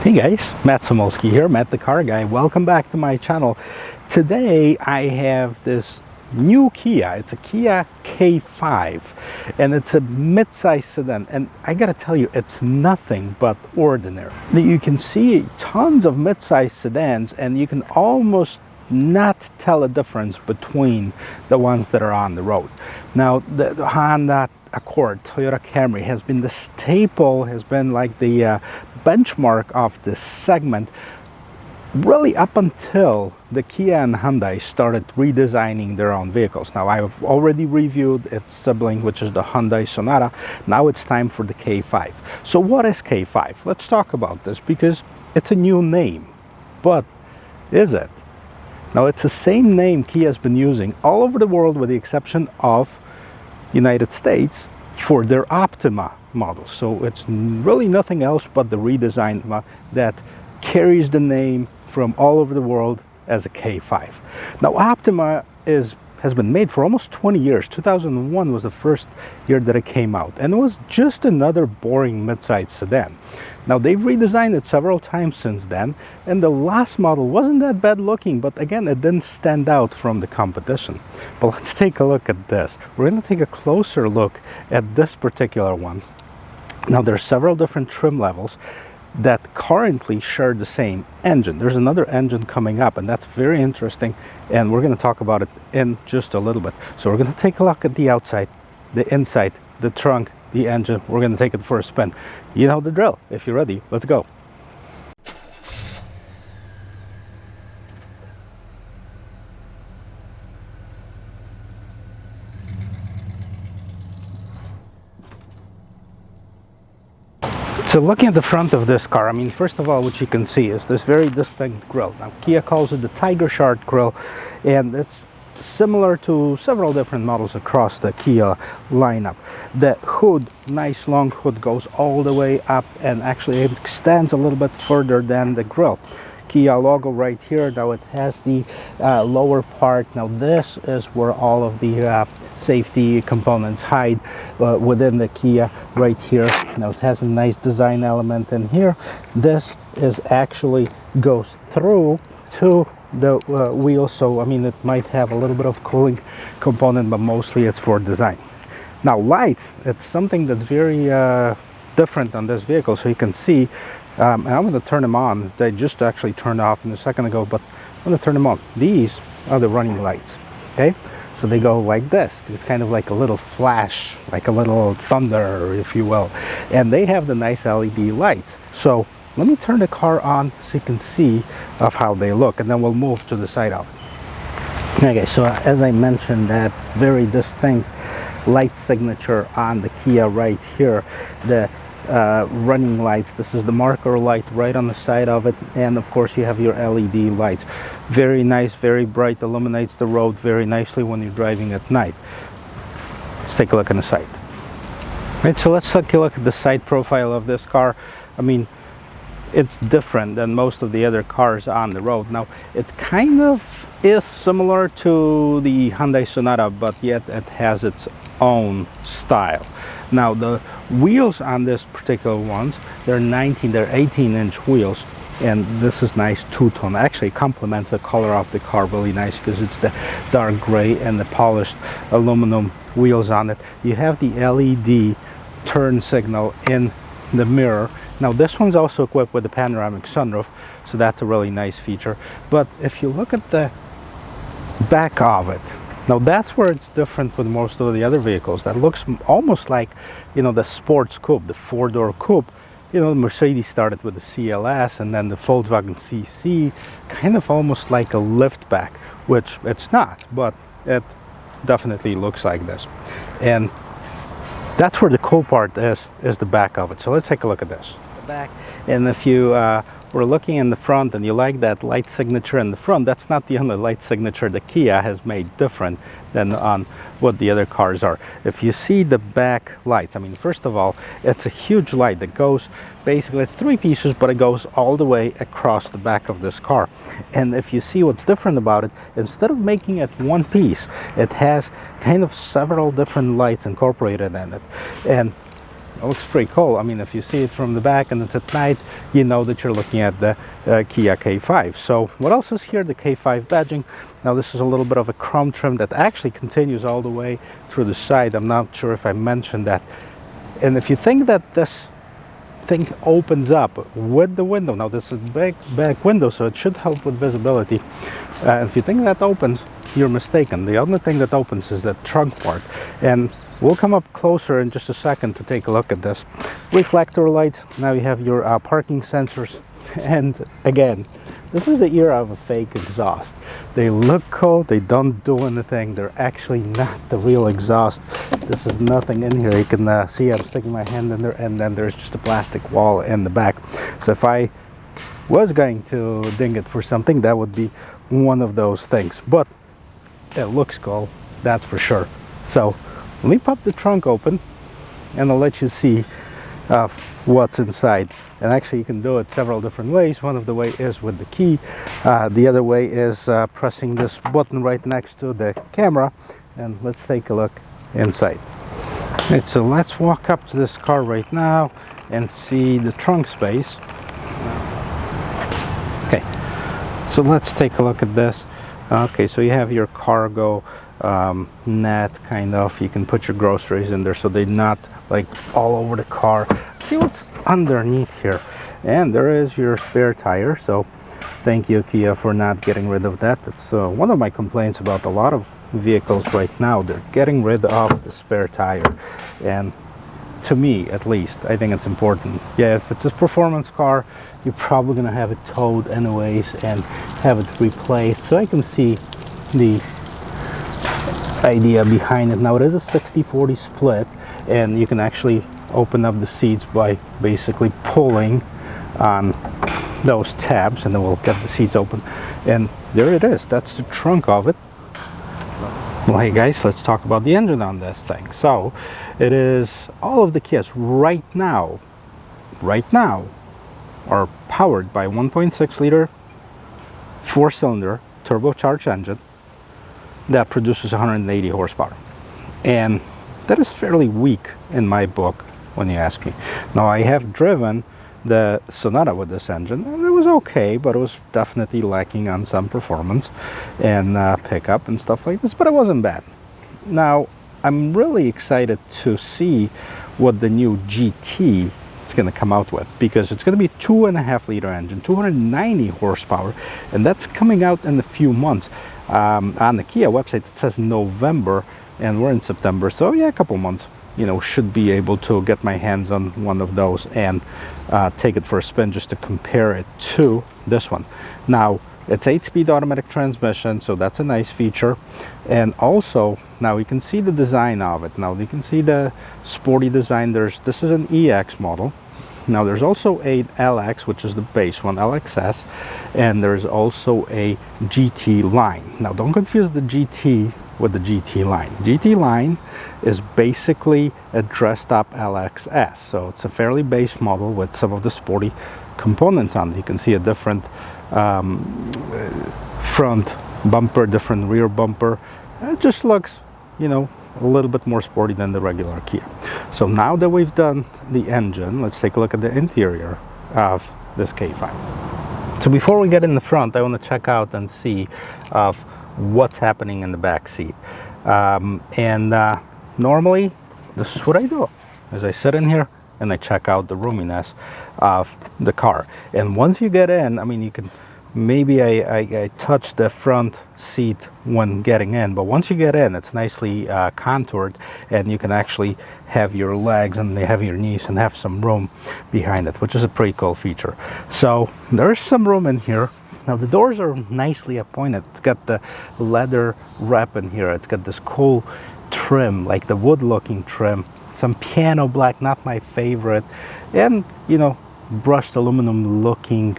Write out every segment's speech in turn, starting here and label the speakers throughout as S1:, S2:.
S1: Hey guys, Matt Samolsky here, Matt the Car Guy. Welcome back to my channel. Today I have this new Kia. It's a Kia K5 and it's a mid-size sedan, and I gotta tell you, it's nothing but ordinary. You can see tons of mid-size sedans and you can almost not tell a difference between the ones that are on the road. Now the Honda Accord, Toyota Camry has been the staple, has been like the benchmark of this segment really up until the Kia and Hyundai started redesigning their own vehicles. Now I've already reviewed its sibling, which is the Hyundai Sonata. Now it's time for the K5. So what is K5? Let's talk about this because it's a new name. But is it? Now it's the same name Kia has been using all over the world with the exception of United States for their Optima model. So it's really nothing else but the redesign that carries the name from all over the world as a K5. Now Optima has been made for almost 20 years. 2001 was the first year that it came out, and it was just another boring mid-size sedan. Now they've redesigned it several times since then, and the last model wasn't that bad looking, but again, it didn't stand out from the competition. But let's take a look at this. We're going to take a closer look at this particular one. Now there are several different trim levels that currently share the same engine. There's another engine coming up, and that's very interesting, and we're going to talk about it in just a little bit. So we're going to take a look at the outside, the inside, the trunk, the engine. We're going to take it for a spin. You know the drill. If you're ready, let's go. So looking at the front of this car, I mean, first of all, what you can see is this very distinct grille. Now Kia calls it the Tiger Shark grille, and it's similar to several different models across the Kia lineup. The hood, nice long hood, goes all the way up and actually it extends a little bit further than the grille. Kia logo right here. Now it has the lower part. Now this is where all of the safety components hide within the Kia right here. Now it has a nice design element in here. This is actually goes through to the wheel, so I mean it might have a little bit of cooling component, but mostly it's for design. Now lights, it's something that's very different on this vehicle. So you can see, and I'm going to turn them on. They just actually turned off a second ago, but I'm going to turn them on. These are the running lights. Okay, so they go like this. It's kind of like a little flash, like a little thunder, if you will, and they have the nice LED lights. So let me turn the car on so you can see of how they look, and then we'll move to the side of it. Okay, so as I mentioned, that very distinct light signature on the Kia right here, the running lights. This is the marker light right on the side of it, and of course you have your LED lights. Very nice, very bright, illuminates the road very nicely when you're driving at night. Let's take a look on the side. Right, so let's take a look at the side profile of this car. I mean, it's different than most of the other cars on the road. Now it kind of is similar to the Hyundai Sonata, but yet it has its own style. Now the wheels on this particular ones, they're 18-inch wheels, and this is nice two-tone. Actually complements the color of the car really nice because it's the dark gray and the polished aluminum wheels on it. You have the LED turn signal in the mirror. Now this one's also equipped with a panoramic sunroof, so that's a really nice feature. But if you look at the back of it, now that's where it's different with most of the other vehicles. That looks almost like, you know, the sports coupe, the four-door coupe. You know, Mercedes started with the CLS, and then the Volkswagen CC, kind of almost like a liftback, which it's not, but it definitely looks like this. And that's where the cool part is the back of it. So let's take a look at this. The back, and if you were looking in the front and you like that light signature in the front, that's not the only light signature the Kia has made different than on what the other cars are. If you see the back lights, I mean, first of all, it's a huge light that goes, basically it's three pieces, but it goes all the way across the back of this car. And if you see what's different about it, instead of making it one piece, it has kind of several different lights incorporated in it. And it looks pretty cool. I mean, if you see it from the back and it's at night, you know that you're looking at the Kia K5. So what else is here? The K5 badging. Now this is a little bit of a chrome trim that actually continues all the way through the side. I'm not sure if I mentioned that. And if you think that this thing opens up with the window, now this is a back window, so it should help with visibility. If you think that opens, you're mistaken. The only thing that opens is the trunk part, and we'll come up closer in just a second to take a look at this. Reflector lights. Now you have your parking sensors, and again, this is the era of a fake exhaust. They look cool, they don't do anything, they're actually not the real exhaust. This is nothing in here. You can see I'm sticking my hand in there, and then there's just a plastic wall in the back. So if I was going to ding it for something, that would be one of those things. But it looks cool, that's for sure. So let me pop the trunk open and I'll let you see what's inside. And actually you can do it several different ways. One of the way is with the key. The other way is pressing this button right next to the camera. And let's take a look inside. Okay, so let's walk up to this car right now and see the trunk space. Okay, so let's take a look at this. Okay, so you have your cargo net, kind of. You can put your groceries in there so they're not like all over the car. See what's underneath here. And there is your spare tire. So thank you, Kia, for not getting rid of that. It's one of my complaints about a lot of vehicles right now. They're getting rid of the spare tire. And to me, at least, I think it's important. Yeah, if it's a performance car, you're probably gonna have it towed anyways and have it replaced. So I can see the idea behind it. Now it is a 60-40 split, and you can actually open up the seats by basically pulling on those tabs, and then we'll get the seats open. And there it is. That's the trunk of it. Well, hey guys, let's talk about the engine on this thing. So it is all of the Kias right now are powered by 1.6 liter 4-cylinder turbocharged engine that produces 180 horsepower, and that is fairly weak in my book when you ask me. Now I have driven the Sonata with this engine, and it was okay, but it was definitely lacking on some performance and pickup and stuff like this, but it wasn't bad. Now I'm really excited to see what the new GT is going to come out with, because it's going to be a 2.5 liter engine, 290 horsepower, and that's coming out in a few months. On the Kia website it says November, and we're in September, so yeah, a couple months, you know, should be able to get my hands on one of those and take it for a spin just to compare it to this one. Now it's 8-speed automatic transmission, so that's a nice feature. And also now you can see the design of it. Now you can see the sporty design. This is an EX model. Now there's also a LX, which is the base one, LXS, and there's also a GT line. Now don't confuse the GT with the GT line. GT line is basically a dressed up LXS, so it's a fairly base model with some of the sporty components on it. You can see a different front bumper, different rear bumper. It just looks, you know, a little bit more sporty than the regular Kia. So now that we've done the engine, let's take a look at the interior of this K5. So before we get in the front, I want to check out and see what's happening in the back seat. Normally this is what I do, is I sit in here and I check out the roominess of the car. And once you get in, I mean, you can maybe I touch the front seat when getting in, but once you get in, it's nicely contoured, and you can actually have your legs and they have your knees and have some room behind it, which is a pretty cool feature. So there's some room in here. Now the doors are nicely appointed. It's got the leather wrap in here. It's got this cool trim, like the wood looking trim, some piano black, not my favorite, and you know, brushed aluminum looking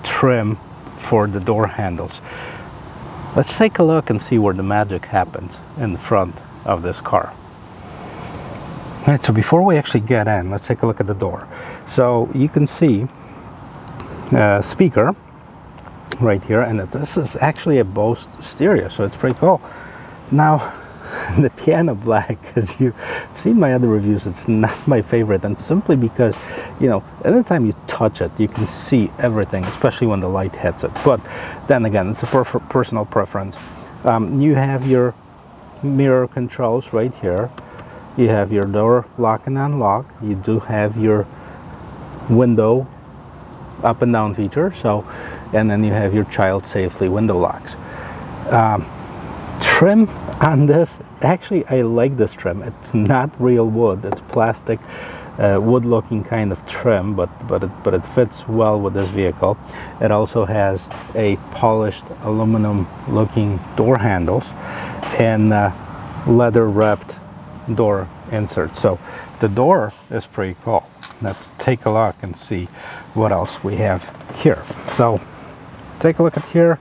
S1: trim for the door handles. Let's take a look and see where the magic happens in the front of this car. All right, so before we actually get in, let's take a look at the door. So you can see a speaker right here, and this is actually a Bose stereo, so it's pretty cool. Now the piano black, as you've seen my other reviews, it's not my favorite, and simply because, you know, anytime you touch it, you can see everything, especially when the light hits it. But then again, it's a personal preference. You have your mirror controls right here. You have your door lock and unlock. You do have your window up and down feature, so, and then you have your child safely window locks. Trim on this, actually I like this trim. It's not real wood, it's plastic, wood looking kind of trim, but it fits well with this vehicle. It also has a polished aluminum looking door handles and leather wrapped door inserts. So the door is pretty cool. Let's take a look and see what else we have here. So take a look at here.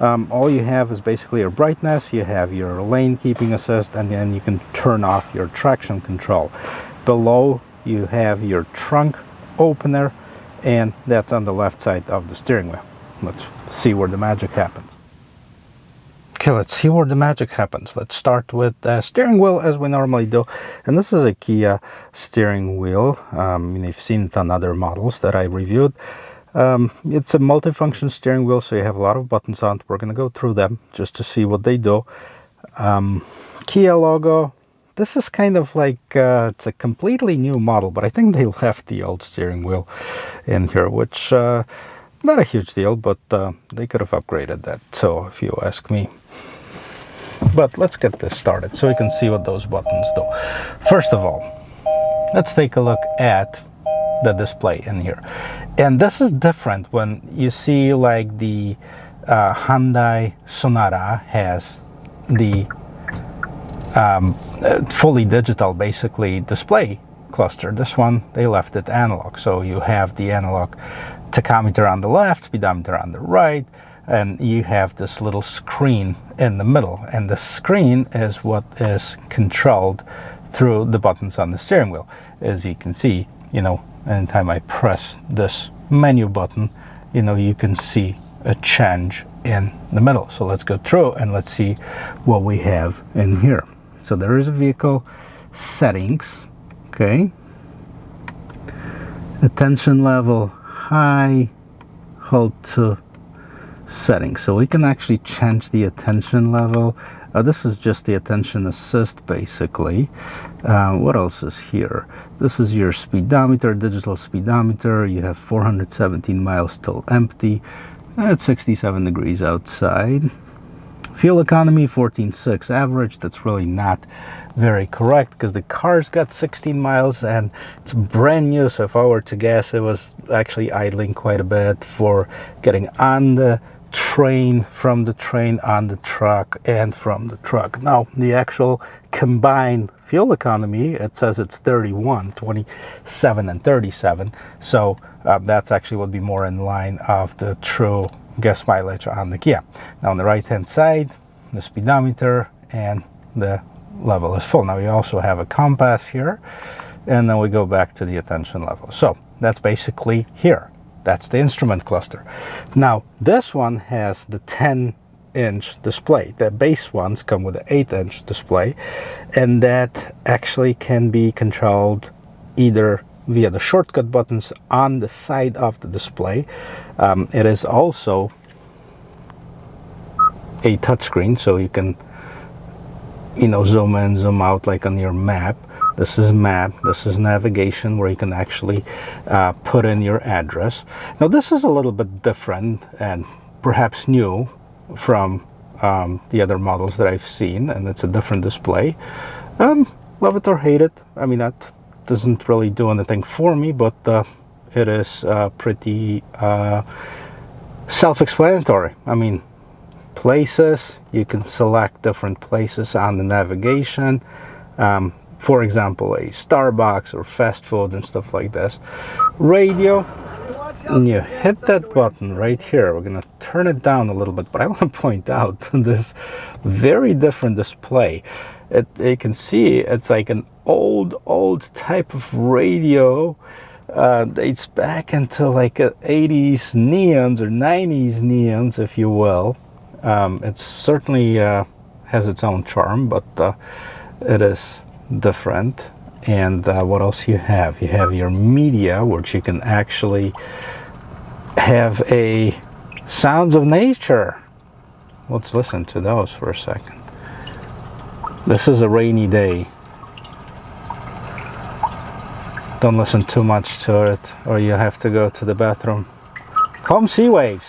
S1: All you have is basically your brightness, you have your lane keeping assist, and then you can turn off your traction control. Below you have your trunk opener, and that's on the left side of the steering wheel. Let's see where the magic happens. Okay, let's see where the magic happens. Let's start with the steering wheel as we normally do. And this is a Kia steering wheel. You've seen it on other models that I reviewed. It's a multifunction steering wheel, so you have a lot of buttons on it. We're going to go through them just to see what they do. Kia logo. This is kind of like, it's a completely new model, but I think they left the old steering wheel in here, which, not a huge deal, but they could have upgraded that, so if you ask me. But let's get this started so we can see what those buttons do. First of all, let's take a look at the display in here. And this is different when you see like the Hyundai Sonata has the fully digital basically display cluster. This one, they left it analog, so you have the analog tachometer on the left, speedometer on the right, and you have this little screen in the middle, and the screen is what is controlled through the buttons on the steering wheel. As you can see, you know, anytime I press this menu button, you know, you can see a change in the middle. So let's go through and let's see what we have in here. So there is a vehicle settings, okay, attention level high, hold to settings. So we can actually change the attention level. This is just the attention assist basically. What else is here? This is your speedometer, digital speedometer. You have 417 miles still empty. It's 67 degrees outside. Fuel economy 14.6 average. That's really not very correct because the car's got 16 miles and it's brand new, so if I were to guess, it was actually idling quite a bit for getting on the train, from the train on the truck, and from the truck. Now the actual combined fuel economy, it says it's 31, 27 and 37, so that's actually would be more in line of the true gas mileage on the Kia. Now on the right hand side, the speedometer and the level is full. Now you also have a compass here, and then we go back to the attention level. So that's basically here. That's the instrument cluster. Now this one has the 10-inch display. The base ones come with an 8-inch display, and that actually can be controlled either via the shortcut buttons on the side of the display. It is also a touchscreen, so you can, you know, zoom in, zoom out like on your map. This is map, this is navigation, where you can actually put in your address. Now this is a little bit different and perhaps new from the other models that I've seen, and it's a different display. Love it or hate it. I mean, that doesn't really do anything for me, but it is pretty self-explanatory. I mean, places, you can select different places on the navigation. For example, a Starbucks or fast food and stuff like this. Radio, and you hit that button right here. We're gonna turn it down a little bit, but I want to point out this very different display. You can see it's like an old type of radio. Dates back into like 80s neons or 90s neons, if you will. It's certainly has its own charm, but it is different. And what else you have? You have your media, which you can actually have a sounds of nature. Let's listen to those for a second. This is a rainy day. Don't listen too much to it, or you have to go to the bathroom. Calm sea waves.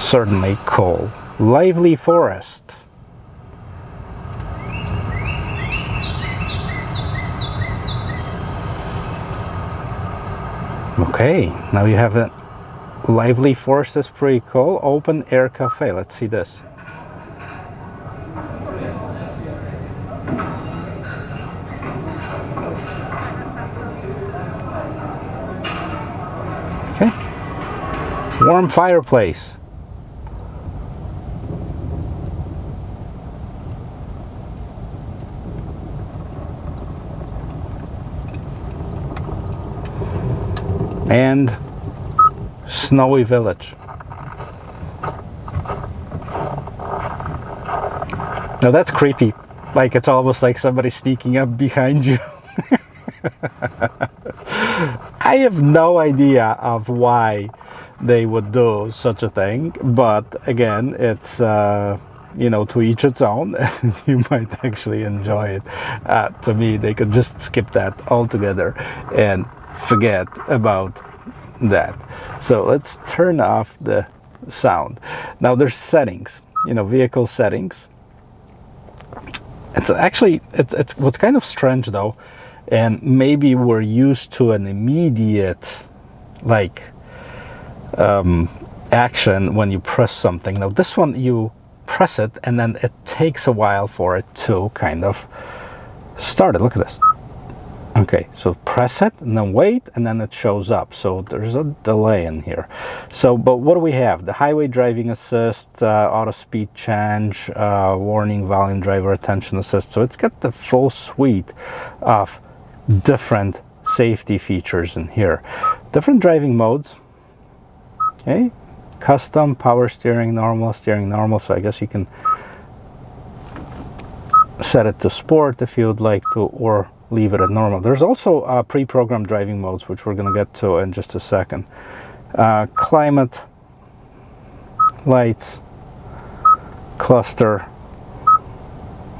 S1: Certainly cool. Lively forest. Okay, now you have a lively forest. Is pretty cool. Open air cafe. Let's see this. Okay. Warm fireplace. And snowy village. Now that's creepy. Like it's almost like somebody sneaking up behind you. I have no idea of why they would do such a thing, but again, it's you know, to each its own. You might actually enjoy it. To me, they could just skip that altogether and forget about that. So let's turn off the sound. Now there's settings, you know, vehicle settings. It's actually, it's what's kind of strange though, and maybe we're used to an immediate like action when you press something. Now this one, you press it and then it takes a while for it to kind of start it. Look at this. Okay, so press it and then wait, and then it shows up. So there's a delay in here. So, but what do we have? The highway driving assist, auto speed change, warning, volume, driver attention assist. So it's got the full suite of different safety features in here. Different driving modes. Okay, custom, power steering, normal. So I guess you can set it to sport if you would like to, or leave it at normal. There's also pre-programmed driving modes, which we're going to get to in just a second. Climate, lights, cluster,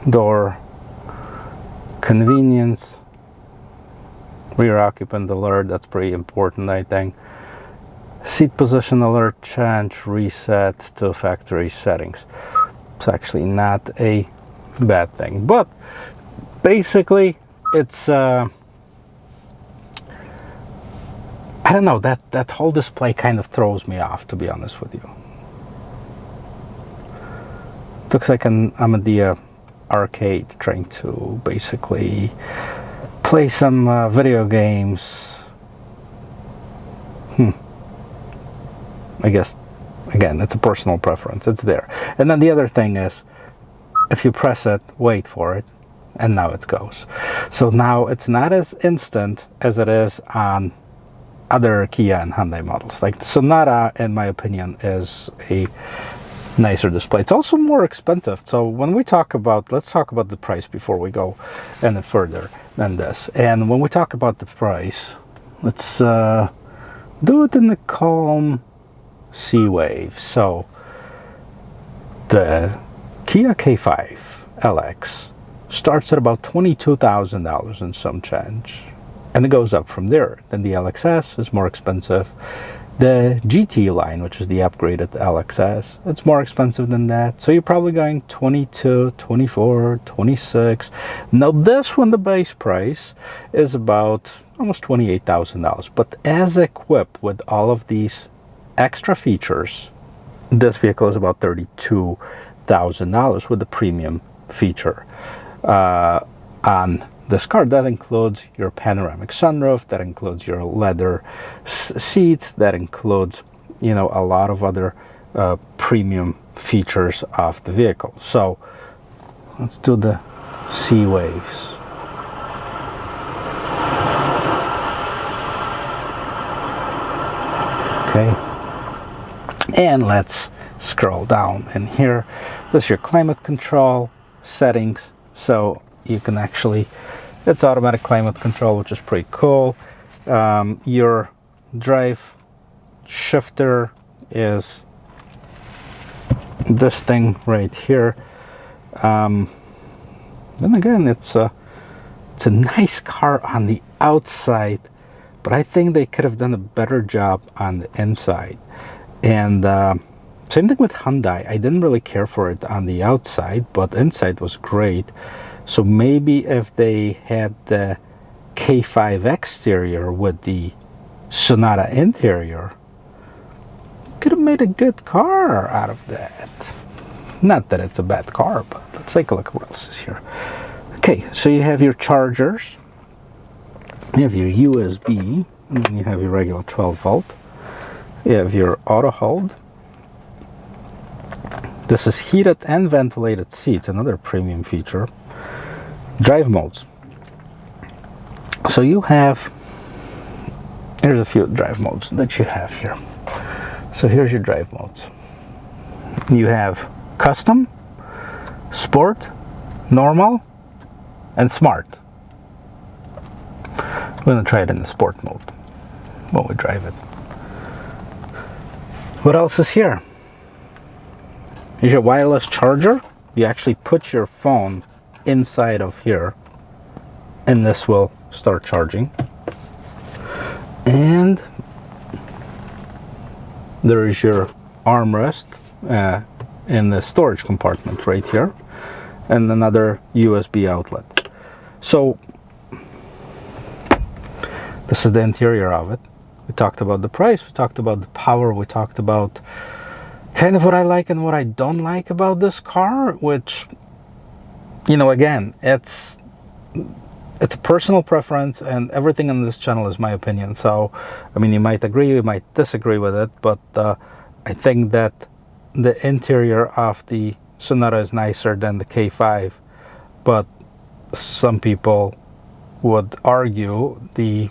S1: door, convenience, rear occupant alert. That's pretty important, I think. Seat position alert, change, reset to factory settings. It's actually not a bad thing, but basically it's I don't know, that whole display kind of throws me off, to be honest with you. Looks like I'm at the arcade trying to basically play some video games. I guess again, it's a personal preference. It's there. And then the other thing is, if you press it, wait for it, and now it goes. So now it's not as instant as it is on other Kia and Hyundai models. Like Sonata, in my opinion, is a nicer display. It's also more expensive. So when we talk about, let's talk about the price before we go any further than this. And when we talk about the price, let's do it in the calm sea wave. So the Kia K5 LX starts at about $22,000 and some change, and it goes up from there. Then the LXS is more expensive. The GT line, which is the upgraded LXS, it's more expensive than that. So you're probably going 22, 24, 26. Now this one, the base price is about almost $28,000. But as equipped with all of these extra features, this vehicle is about $32,000 with the premium feature on this car. That includes your panoramic sunroof, that includes your leather seats, that includes, you know, a lot of other premium features of the vehicle. So let's do the sea waves. Okay, And let's scroll down, and here this is your climate control settings, so you can actually, it's automatic climate control, which is pretty cool. Your drive shifter is this thing right here. Then again, it's a nice car on the outside, but I think they could have done a better job on the inside. And same thing with Hyundai. I didn't really care for it on the outside, but inside was great. So maybe if they had the K5 exterior with the Sonata interior, could have made a good car out of that. Not that it's a bad car, but let's take a look at what else is here. Okay, so you have your chargers, you have your USB, and then you have your regular 12 volt. You have your auto hold. This is heated and ventilated seats, another premium feature. Drive modes. So you have, here's a few drive modes that you have here. So here's your drive modes. You have custom, sport, normal, and smart. I'm going to try it in the sport mode while we drive it. What else is here? Here's your wireless charger. You actually put your phone inside of here, and this will start charging. And there is your armrest in the storage compartment right here, and another USB outlet. So this is the interior of it. We talked about the price, we talked about the power, we talked about kind of what I like and what I don't like about this car, which, you know, again, it's a personal preference, and everything on this channel is my opinion. So, I mean, you might agree, you might disagree with it, but I think that the interior of the Sonata is nicer than the K5, but some people would argue the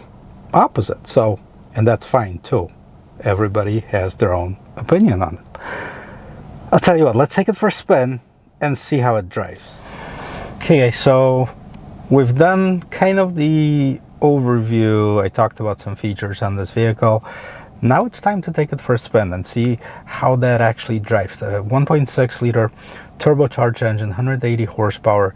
S1: opposite. So, and that's fine too. Everybody has their own opinion on it. I'll tell you what, let's take it for a spin and see how it drives. Okay, so we've done kind of the overview. I talked about some features on this vehicle. Now it's time to take it for a spin and see how that actually drives. The 1.6 liter turbocharged engine, 180 horsepower,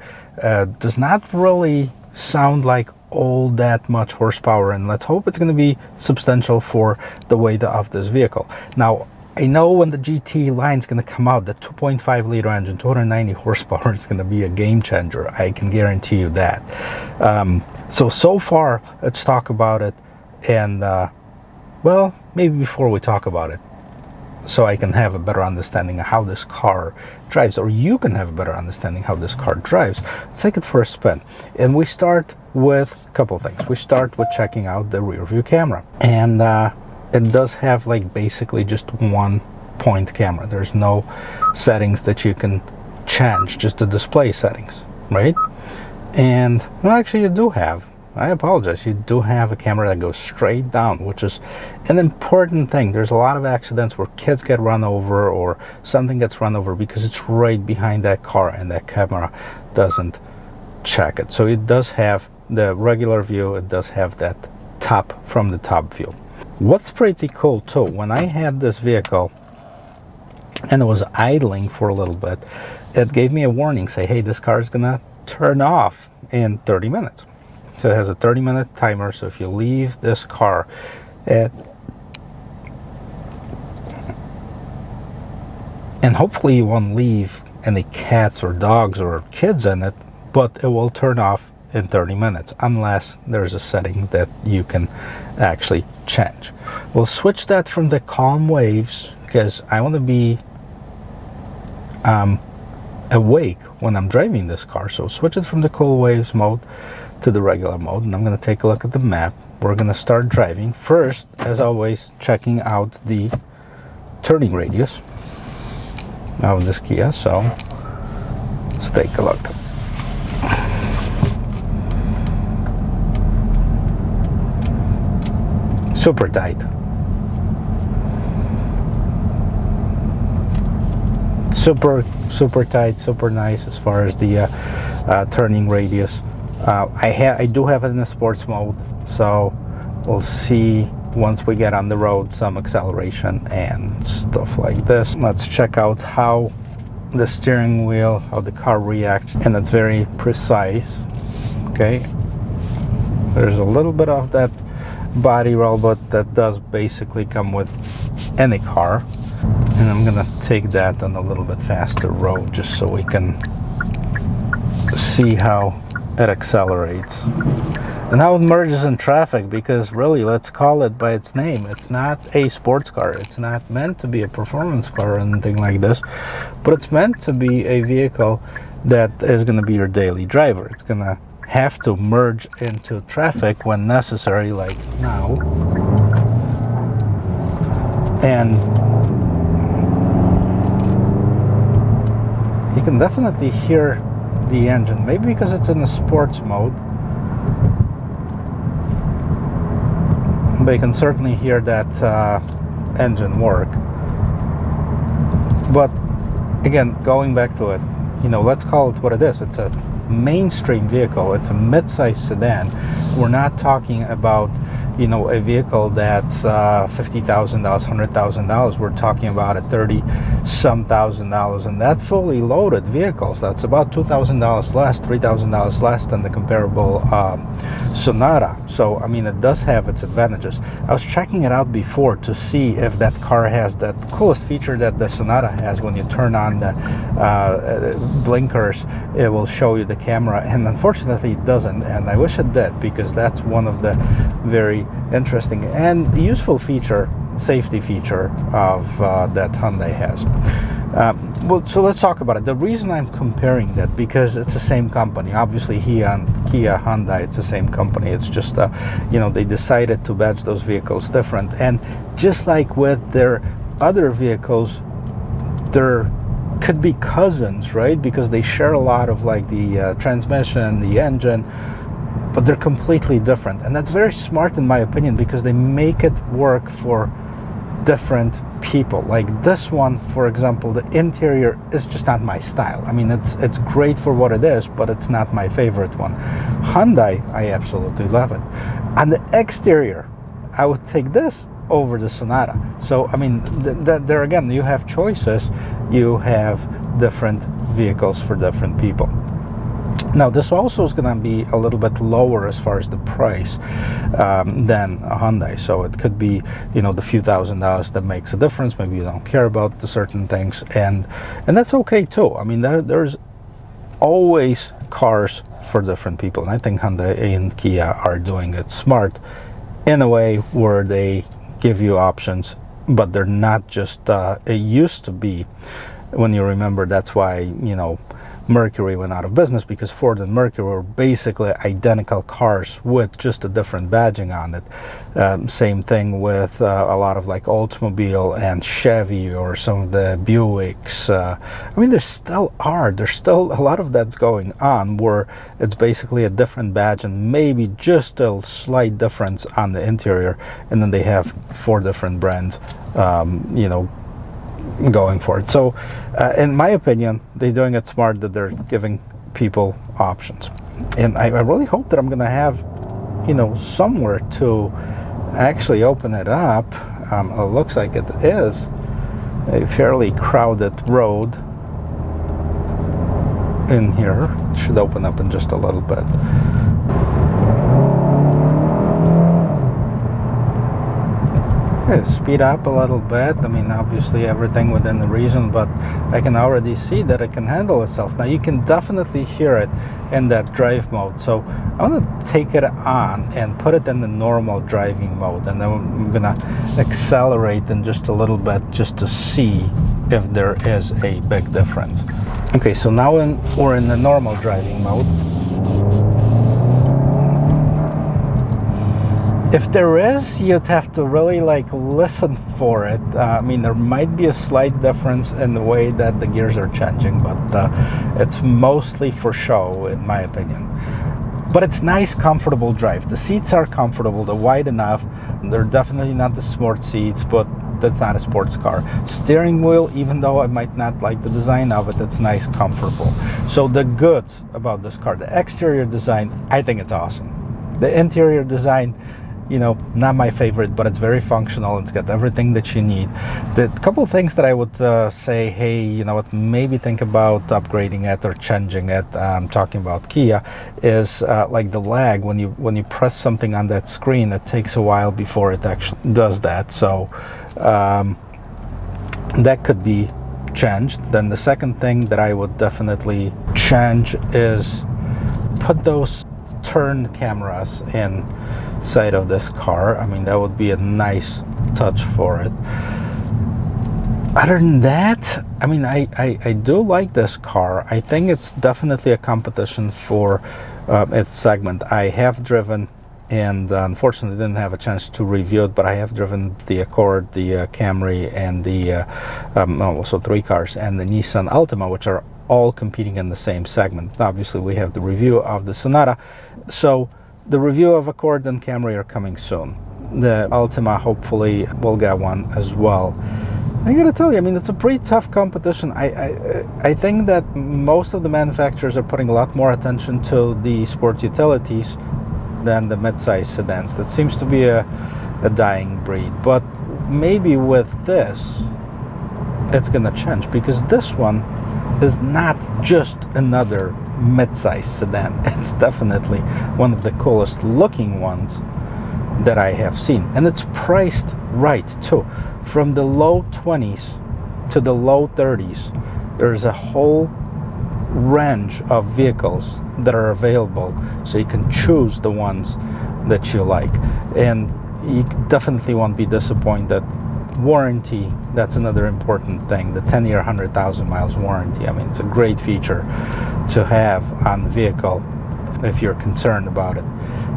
S1: does not really sound like all that much horsepower, and let's hope it's going to be substantial for the weight of this vehicle. Now, I know when the GT line is going to come out, the 2.5 liter engine, 290 horsepower, is going to be a game changer. I can guarantee you that. So far, let's talk about it. And, well, maybe before we talk about it, so I can have a better understanding of how this car drives, or you can have a better understanding how this car drives. Let's take it for a spin. And we start with a couple of things. We start with checking out the rear view camera. And it does have like basically just one point camera. There's no settings that you can change, just the display settings, right? And well, actually you do have, I apologize, you do have a camera that goes straight down, which is an important thing. There's a lot of accidents where kids get run over or something gets run over because it's right behind that car and that camera doesn't check it. So it does have the regular view, it does have that top from the top view. What's pretty cool too, when I had this vehicle and it was idling for a little bit, it gave me a warning, say, hey, this car is gonna turn off in 30 minutes. So it has a 30-minute timer, so if you leave this car and hopefully you won't leave any cats or dogs or kids in it, but it will turn off in 30 minutes unless there's a setting that you can actually change. We'll switch that from the calm waves because I want to be awake when I'm driving this car. So switch it from the cool waves mode to the regular mode, and I'm going to take a look at the map. We're going to start driving first, as always, checking out the turning radius of this Kia. So let's take a look. Super tight. super tight, super nice as far as the turning radius. I do have it in the sports mode, so we'll see once we get on the road some acceleration and stuff like this. Let's check out how the steering wheel, how the car reacts, and it's very precise. Okay, there's a little bit of that body roll, but that does basically come with any car. And I'm gonna take that on a little bit faster road just so we can see how it accelerates and how it merges in traffic, because really, let's call it by its name. It's not a sports car. It's not meant to be a performance car or anything like this, but it's meant to be a vehicle that is going to be your daily driver. It's going to have to merge into traffic when necessary, like now. And you can definitely hear the engine, maybe because it's in the sports mode, but you can certainly hear that engine work. But again, going back to it, let's call it what it is. It's a mainstream vehicle. It's a mid-size sedan. We're not talking about a vehicle that's $50,000, $100,000. We're talking about a $30-some thousand, and that's fully loaded vehicles. That's about $2,000 less, $3,000 less than the comparable Sonata. So I mean, it does have its advantages. I was checking it out before to see if that car has that coolest feature that the Sonata has. When you turn on the blinkers, it will show you the camera, and unfortunately it doesn't, and I wish it did, because that's one of the very interesting and useful safety feature of that Hyundai has. Well, so let's talk about it. The reason I'm comparing that, because it's the same company. Obviously, Kia, Hyundai, it's the same company. It's just they decided to badge those vehicles different, and just like with their other vehicles, they're could be cousins, right? Because they share a lot of like the transmission, the engine, but they're completely different. And that's very smart in my opinion, because they make it work for different people. Like this one, for example, the interior is just not my style. I mean, it's great for what it is, but it's not my favorite one. Hyundai, I absolutely love it. On the exterior, I would take this over the Sonata. So I mean, there again, you have choices. You have different vehicles for different people. Now, this also is going to be a little bit lower as far as the price than a Hyundai. So it could be, the few $1,000s that makes a difference. Maybe you don't care about the certain things, and that's okay too. I mean, there's always cars for different people, and I think Hyundai and Kia are doing it smart in a way where they give you options, but they're not just it used to be, when you remember, that's why Mercury went out of business, because Ford and Mercury were basically identical cars with just a different badging on it. Same thing with a lot of like Oldsmobile and Chevy, or some of the Buicks. I mean, there's still a lot of that's going on, where it's basically a different badge and maybe just a slight difference on the interior, and then they have 4 different brands, going for it. So in my opinion, they're doing it smart, that they're giving people options, and I really hope that I'm gonna have somewhere to actually open it up. It looks like it is a fairly crowded road in here. It should open up in just a little bit. Okay, speed up a little bit. I mean, obviously everything within the reason, but I can already see that it can handle itself. Now you can definitely hear it in that drive mode. So I want to take it on and put it in the normal driving mode, and then I'm gonna accelerate in just a little bit just to see if there is a big difference. Okay, so now we're in the normal driving mode. If there is, you'd have to really listen for it. I mean, there might be a slight difference in the way that the gears are changing, but it's mostly for show, in my opinion. But it's nice, comfortable drive. The seats are comfortable, they're wide enough. They're definitely not the sport seats, but it's not a sports car. Steering wheel, even though I might not like the design of it, it's nice, comfortable. So the goods about this car: the exterior design, I think it's awesome. The interior design, you know, not my favorite, but it's very functional. It's got everything that you need. The couple of things that I would say, hey, you know what, maybe think about upgrading it or changing it. Talking about Kia, is like the lag. When you press something on that screen, it takes a while before it actually does that. So that could be changed. Then the second thing that I would definitely change is put those turn cameras inside of this car. I mean, that would be a nice touch for it. Other than that, I mean, I do like this car. I think it's definitely a competition for its segment. I have driven, and unfortunately didn't have a chance to review it, but I have driven the Accord, the Camry, and the also 3 cars, and the Nissan Altima, which are all competing in the same segment. Obviously, we have the review of the Sonata, so the review of Accord and Camry are coming soon. The Altima, hopefully, will get one as well. I gotta tell you, I mean, it's a pretty tough competition. I think that most of the manufacturers are putting a lot more attention to the sport utilities than the mid-size sedans. That seems to be a dying breed, but maybe with this, it's gonna change, because this one is not just another mid-size sedan. It's definitely one of the coolest looking ones that I have seen, and it's priced right too. From the low 20s to the low 30s, there's a whole range of vehicles that are available, so you can choose the ones that you like, and you definitely won't be disappointed. Warranty, that's another important thing. The 10-year 100,000 miles warranty, I mean, it's a great feature to have on the vehicle if you're concerned about it.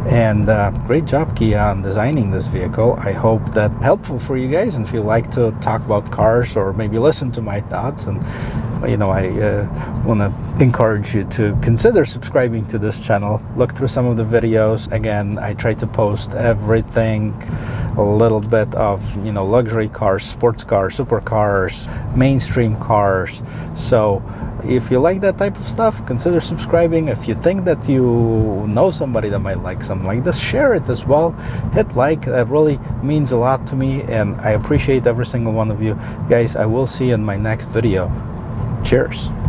S1: And great job, Kia, on designing this vehicle. I hope that's helpful for you guys, and if you like to talk about cars or maybe listen to my thoughts, and you know, I want to encourage you to consider subscribing to this channel. Look through some of the videos. Again, I try to post everything, a little bit of, you know, luxury cars, sports cars, supercars, mainstream cars. So if you like that type of stuff, consider subscribing. If you think that you know somebody that might like something like this, share it as well. Hit like. That really means a lot to me, and I appreciate every single one of you guys. I will see you in my next video. Cheers.